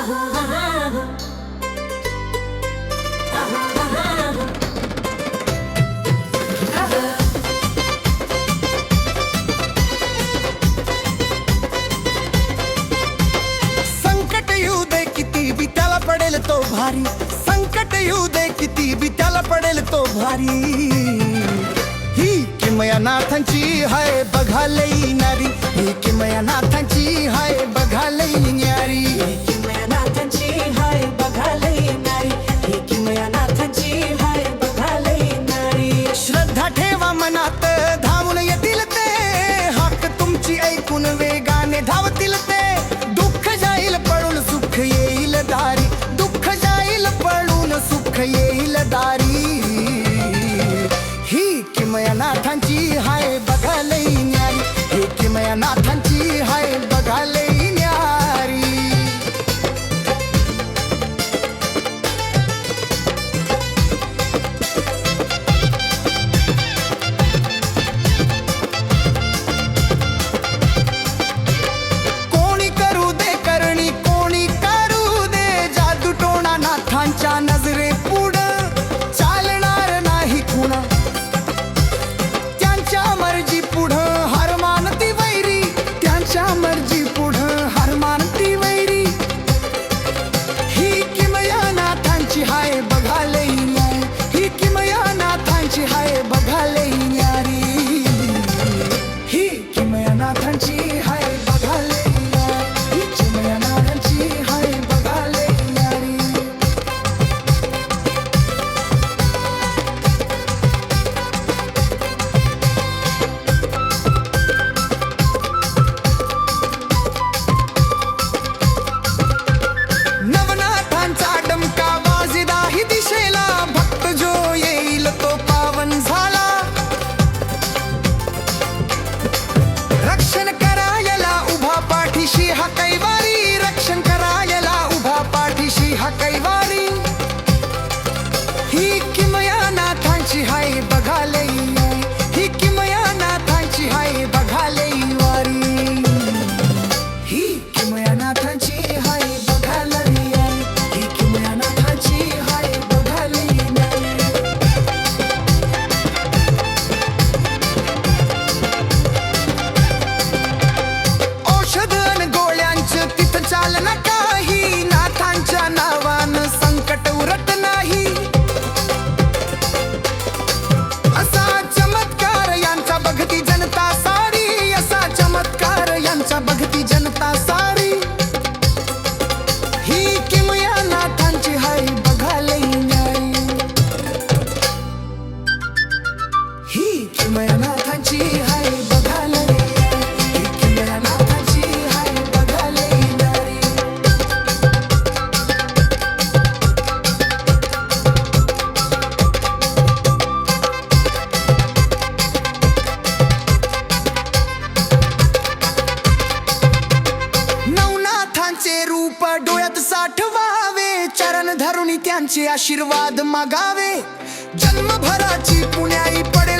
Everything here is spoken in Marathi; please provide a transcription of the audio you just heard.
संकट येऊ दे किती बी त्याला पडेल तो भारी, संकट येऊ दे किती बी त्याला पडेल तो भारी। ही किमया नाथांची हाय बघा लई नारी, ही किमया नाथांची हाय बघा लई न्यारी, किमया नाथांची हाय बघा लई नारी, ही किमया नाथांची हाय बघा लई नारी। श्रद्धा ठेवा मनात धावून येतील ते, हाक तुमची ऐकून वेगाने धावतील ते। दुःख जाईल पळून सुख येईल दारी, दुःख जाईल पळून सुख येईल दारी। ही किमया नाथांची हाय बघा लई न्यारी, ही किमया नाथांची हाय बघा लई न्यारी। कोणी करू दे करणी, कोणी करू दे जादू टोणा, नाथांच्या नजरे पुढं चालणार नाही कुणा। त्यांच्या मर्जी पुढं हार मानती वैरी, त्यांच्या मर्जी पुढं हार मानती वैरी। ही किमया नाथांची हाय बघा लई न्यारी, ही किमया नाथांची हाय बघा लई न्यारी। ही किमया नाथांची हाय बघा लई न्यारी, ही किमया नाथांची हाय बघा लई न्यारी। नवनाथांचा डमका वाजिदाही दिशेला, भक्त जो येईल तो पावन झाला। रक्षण करायला उभा पाठीशी हा कैवारी, रक्षण करायला उभा पाठीशी हा कैवारी। ही किमया नाथांची हाय बघा लई न्यारी, ही किमया नाथांची हाय बघा लई वारी। ही किमया नाथांची हाय बघा लई न्यारी, ही किमया नाथांची हाय बघा लई न्यारी। औषध अन गोळ्यांचं तिथं चालना काही, नाथांच्या नावानं संकट उरत नाही। असा चमत्कार यांचा बघती जनता सारी, असा चमत्कार यांचा बघती जनता सारी। ही किमया नाथांची हाय बघा लई न्यारी, ही किमया नाथांची हाय बघा लई न्यारी, ही किमया नाथांची हाय बघा लई न्यारी। नवनाथांचे रूप डोळ्यात साठवावे, चरण धरून त्यांचे आशीर्वाद मागावे। जन्मभराची पुण्याई पडेल